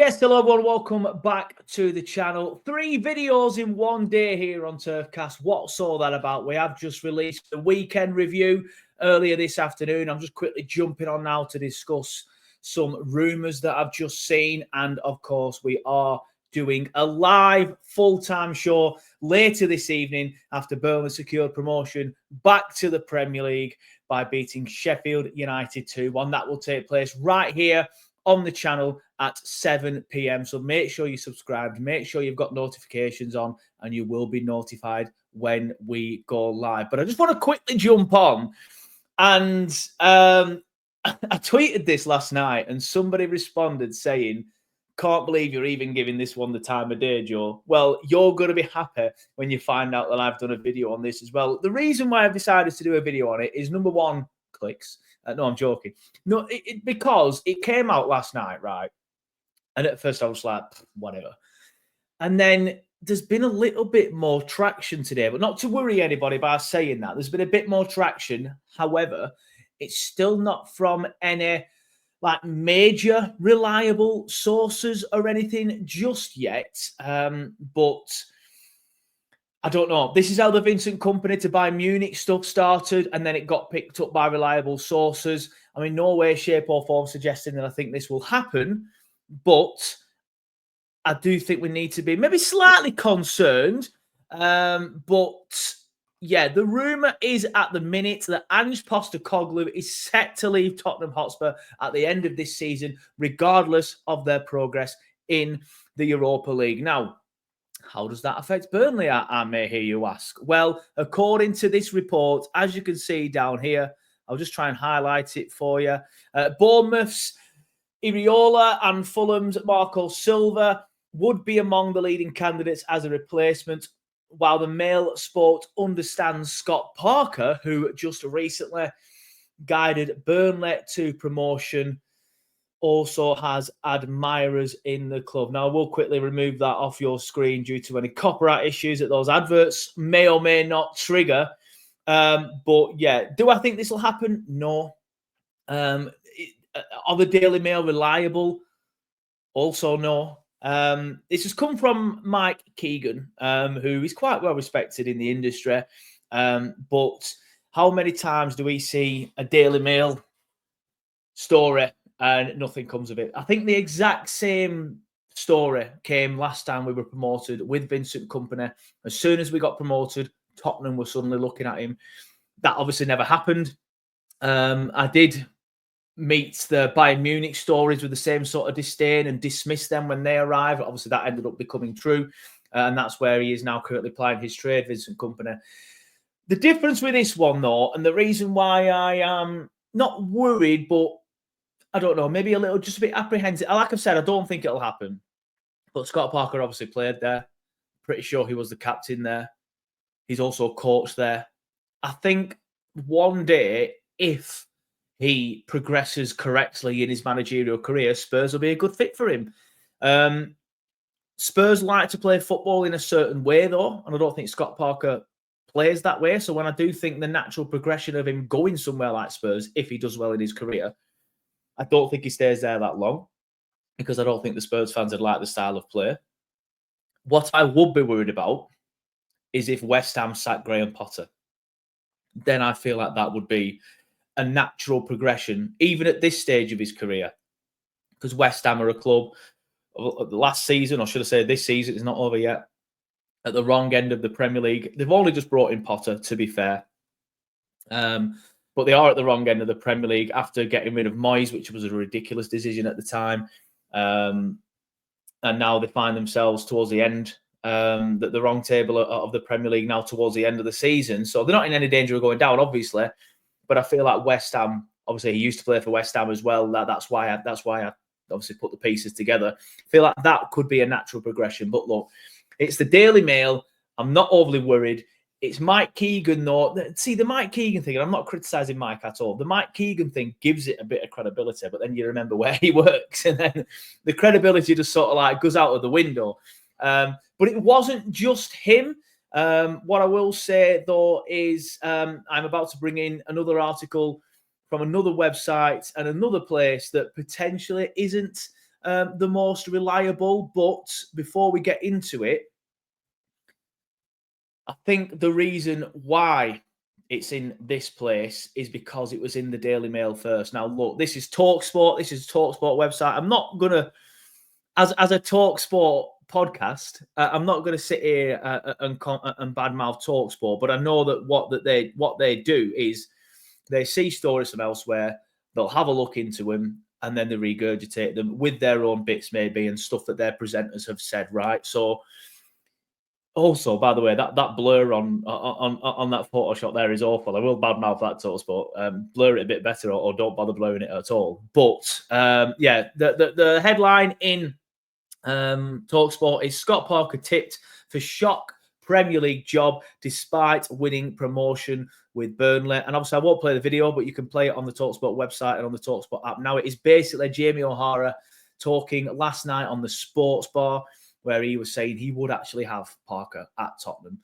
Yes, hello everyone, welcome back to the channel. 3 videos in one day here on Turfcast. What's all that about? We have just released the weekend review earlier this afternoon. I'm just quickly jumping on now to discuss some rumours that I've just seen. And of course, we are doing a live full-time show later this evening after Burnley secured promotion back to the Premier League by beating Sheffield United 2-1. That will take place right here on the channel at 7 p.m. So make sure you're subscribed, make sure you've got notifications on, and you will be notified when we go live. But I just want to quickly jump on, and I tweeted this last night, and somebody responded saying, "Can't believe you're even giving this one the time of day, Joe." Well, you're going to be happy when you find out that I've done a video on this as well. The reason why I've decided to do a video on it is, number one, clicks. No, I'm joking. No, because it came out last night, right? And at first I was like, whatever. And then there's been a little bit more traction today, but not to worry anybody by saying that. There's been a bit more traction. However, it's still not from any like major reliable sources or anything just yet. But I don't know. This is how the Vincent Company to buy Munich stuff started, and then it got picked up by reliable sources. I mean, no way, shape or form suggesting that I think this will happen, but I do think we need to be maybe slightly concerned. But yeah, the rumour is at the minute that Ange Postecoglou is set to leave Tottenham Hotspur at the end of this season, regardless of their progress in the Europa League. Now, how does that affect Burnley, I may hear you ask? Well, according to this report, as you can see down here, I'll just try and highlight it for you. Bournemouth's Iriola and Fulham's Marco Silva would be among the leading candidates as a replacement, while the Mail Sport understands Scott Parker, who just recently guided Burnley to promotion, also has admirers in the club. Now, I will quickly remove that off your screen due to any copyright issues that those adverts may or may not trigger. But yeah, do I think this will happen? No. Are the Daily Mail reliable? Also no. This has come from Mike Keegan, who is quite well respected in the industry. But how many times do we see a Daily Mail story and nothing comes of it? I think the exact same story came last time we were promoted with Vincent Company. As soon as we got promoted, Tottenham were suddenly looking at him. That obviously never happened. I did meet the Bayern Munich stories with the same sort of disdain and dismiss them when they arrived. Obviously, that ended up becoming true. And that's where he is now currently plying his trade, Vincent Company. The difference with this one, though, and the reason why I am not worried, but I don't know, maybe just a bit apprehensive. Like I've said, I don't think it'll happen. But Scott Parker obviously played there. Pretty sure he was the captain there. He's also coached there. I think one day, if he progresses correctly in his managerial career, Spurs will be a good fit for him. Spurs like to play football in a certain way, though, and I don't think Scott Parker plays that way. So when I do think the natural progression of him going somewhere like Spurs, if he does well in his career, I don't think he stays there that long, because I don't think the Spurs fans would like the style of play. What I would be worried about is if West Ham sacked Graham Potter. Then I feel like that would be a natural progression, even at this stage of his career, because West Ham are a club last season, or should I say this season, it's not over yet, at the wrong end of the Premier League. They've only just brought in Potter, to be fair. But they are at the wrong end of the Premier League after getting rid of Moyes, which was a ridiculous decision at the time. And now they find themselves towards the end, the wrong table of the Premier League now towards the end of the season. So they're not in any danger of going down, obviously. But I feel like West Ham, obviously he used to play for West Ham as well. That's why I obviously put the pieces together. I feel like that could be a natural progression. But look, it's the Daily Mail. I'm not overly worried. It's Mike Keegan, though. See, the Mike Keegan thing, and I'm not criticising Mike at all. The Mike Keegan thing gives it a bit of credibility, but then you remember where he works, and then the credibility just sort of like goes out of the window. But it wasn't just him. What I will say, though, is I'm about to bring in another article from another website and another place that potentially isn't the most reliable. But before we get into it, I think the reason why it's in this place is because it was in the Daily Mail first. Now, look, this is TalkSport. This is TalkSport website. I'm not going to, as a TalkSport podcast, I'm not going to sit here and badmouth TalkSport, but I know that what they do is they see stories from elsewhere, they'll have a look into them, and then they regurgitate them with their own bits maybe and stuff that their presenters have said, right? So, also, by the way, that blur on that Photoshop there is awful. I will badmouth that TalkSport. Blur it a bit better, or don't bother blurring it at all. But yeah, the headline in TalkSport is Scott Parker tipped for shock Premier League job despite winning promotion with Burnley. And obviously, I won't play the video, but you can play it on the TalkSport website and on the TalkSport app. Now, it is basically Jamie O'Hara talking last night on the Sports Bar, where he was saying he would actually have Parker at Tottenham.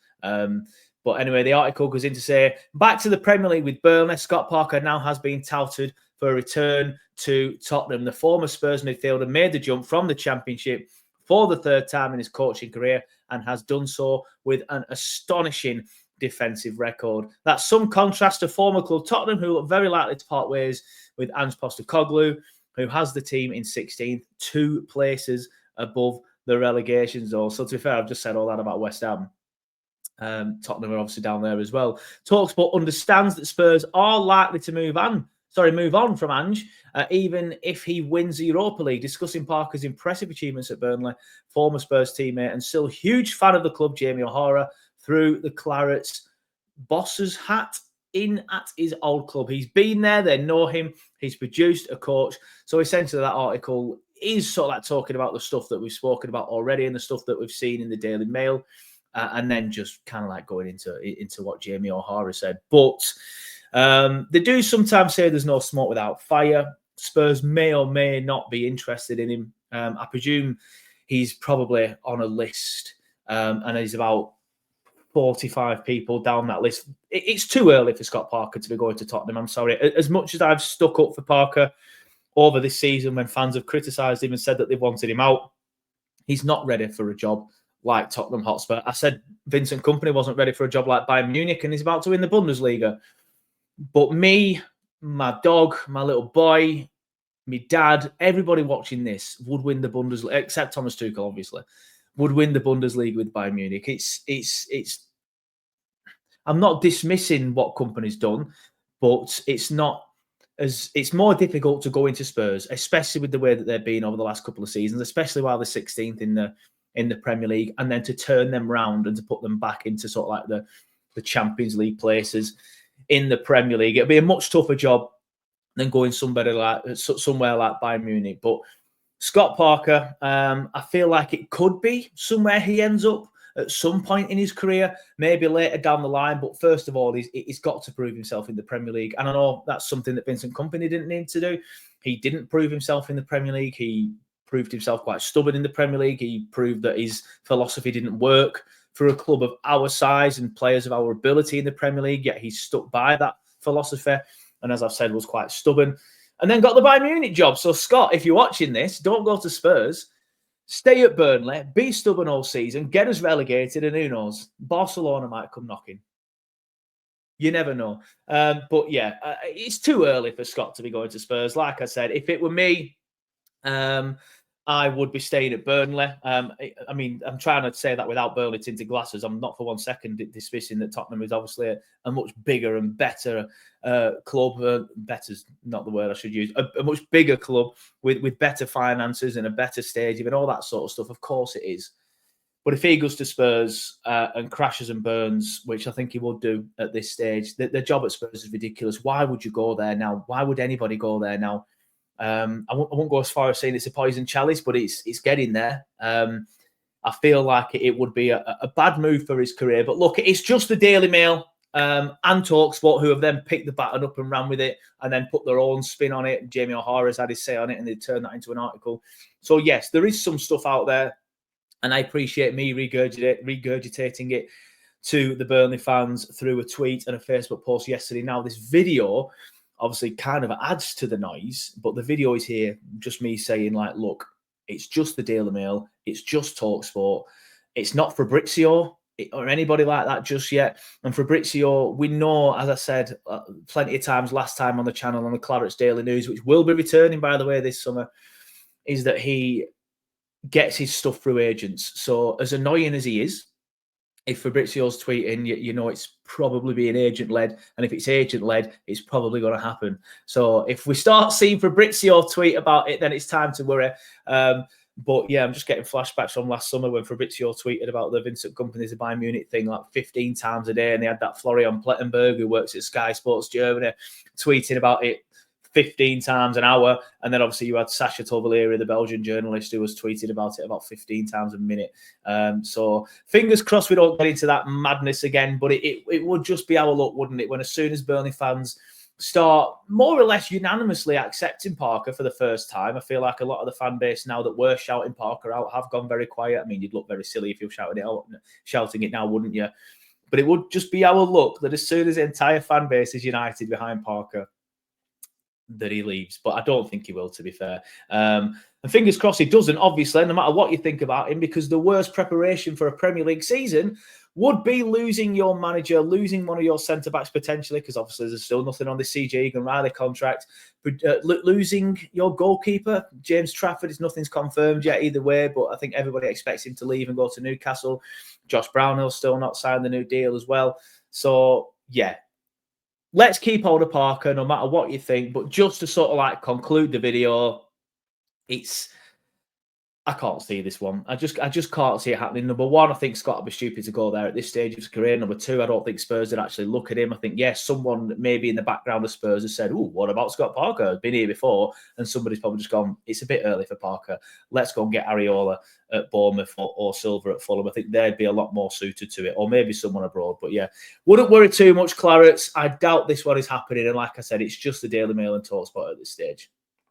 But anyway, the article goes in to say, back to the Premier League with Burnley, Scott Parker now has been touted for a return to Tottenham. The former Spurs midfielder made the jump from the Championship for the third time in his coaching career and has done so with an astonishing defensive record. That's some contrast to former club Tottenham, who look very likely to part ways with Ange Postecoglou, who has the team in 16th, 2 places above the relegation zone. So to be fair, I've just said all that about West Ham. Tottenham are obviously down there as well. TalkSport understands that Spurs are likely to move on from Ange, even if he wins the Europa League. Discussing Parker's impressive achievements at Burnley, former Spurs teammate and still huge fan of the club, Jamie O'Hara, threw the Clarets' boss's hat in at his old club. He's been there, they know him, he's produced a coach. So essentially that article is sort of like talking about the stuff that we've spoken about already and the stuff that we've seen in the Daily Mail, and then just kind of like going into what Jamie O'Hara said. But they do sometimes say there's no smoke without fire. Spurs may or may not be interested in him. I presume he's probably on a list, and he's about 45 people down that list. It's too early for Scott Parker to be going to Tottenham. I'm sorry. As much as I've stuck up for Parker over this season when fans have criticised him and said that they wanted him out, he's not ready for a job like Tottenham Hotspur. I said Vincent Kompany wasn't ready for a job like Bayern Munich, and he's about to win the Bundesliga. But me, my dog, my little boy, my dad, everybody watching this would win the Bundesliga, except Thomas Tuchel, obviously, would win the Bundesliga with Bayern Munich. It's. I'm not dismissing what Kompany's done, but it's more difficult to go into Spurs, especially with the way that they've been over the last couple of seasons, especially while they're 16th in the Premier League, and then to turn them round and to put them back into sort of like the Champions League places in the Premier League. It'll be a much tougher job than going somewhere like Bayern Munich. But Scott Parker, I feel like it could be somewhere he ends up at some point in his career, maybe later down the line. But first of all, he's got to prove himself in the Premier League. And I know that's something that Vincent Kompany didn't need to do. He didn't prove himself in the Premier League. He proved himself quite stubborn in the Premier League. He proved that his philosophy didn't work for a club of our size and players of our ability in the Premier League, yet he stuck by that philosophy. And as I've said, was quite stubborn. And then got the Bayern Munich job. So, Scott, if you're watching this, don't go to Spurs. Stay at Burnley, be stubborn all season, get us relegated, and who knows, Barcelona might come knocking. You never know. But yeah, it's too early for Scott to be going to Spurs. Like I said, if it were me, I would be staying at Burnley. I mean, I'm trying to say that without Burnley tinted glasses. I'm not for one second dismissing that Tottenham is obviously a much bigger and better club. Better's not the word I should use. A much bigger club with better finances and a better stadium and all that sort of stuff. Of course it is. But if he goes to Spurs and crashes and burns, which I think he will do at this stage, the job at Spurs is ridiculous. Why would you go there now? Why would anybody go there now? I won't go as far as saying it's a poison chalice, but it's getting there. I feel like it would be a bad move for his career. But look, it's just the Daily Mail and TalkSport who have then picked the baton up and ran with it and then put their own spin on it. Jamie O'Hara's had his say on it and they turned that into an article. So yes, there is some stuff out there, and I appreciate me regurgitating it to the Burnley fans through a tweet and a Facebook post yesterday. Now, this video obviously kind of adds to the noise, but the video is here, just me saying, like, look, It's just the Daily Mail. It's just TalkSport. It's not Fabrizio or anybody like that just yet. And Fabrizio, we know, as I said plenty of times last time on the channel, on the Clarets Daily News, which will be returning, by the way, this summer, is that he gets his stuff through agents. So as annoying as he is, if Fabrizio's tweeting, you know it's probably being agent-led. And if it's agent-led, it's probably going to happen. So if we start seeing Fabrizio tweet about it, then it's time to worry. But yeah, I'm just getting flashbacks from last summer when Fabrizio tweeted about the Vincent Kompany's Bayern Munich thing like 15 times a day. And they had that Florian Plettenberg, who works at Sky Sports Germany, tweeting about it 15 times an hour. And then obviously you had Sasha Tovalieri, the Belgian journalist, who was tweeting about it about 15 times a minute. So fingers crossed we don't get into that madness again, but it would just be our luck, wouldn't it? When as soon as Burnley fans start more or less unanimously accepting Parker for the first time, I feel like a lot of the fan base now that were shouting Parker out have gone very quiet. I mean, you'd look very silly if you're shouting it now, wouldn't you? But it would just be our luck that as soon as the entire fan base is united behind Parker, that he leaves. But I don't think he will, to be fair. And fingers crossed he doesn't, obviously, no matter what you think about him, because the worst preparation for a Premier League season would be losing your manager, losing one of your centre-backs potentially, because obviously there's still nothing on the CJ Egan-Riley contract, losing your goalkeeper. James Trafford, nothing's confirmed yet either way, but I think everybody expects him to leave and go to Newcastle. Josh Brownhill's still not signed the new deal as well. So, yeah, let's keep hold of Parker no matter what you think. But just to sort of like conclude the video, I can't see this one. I just can't see it happening. Number one, I think Scott would be stupid to go there at this stage of his career. Number two, I don't think Spurs would actually look at him. I think, yes, someone maybe in the background of Spurs has said, "Oh, what about Scott Parker? He's been here before." And somebody's probably just gone, "It's a bit early for Parker. Let's go and get Areola at Bournemouth or Silver at Fulham." I think they'd be a lot more suited to it, or maybe someone abroad. But yeah, wouldn't worry too much, Clarets. I doubt this one is happening. And like I said, it's just the Daily Mail and TalkSport at this stage.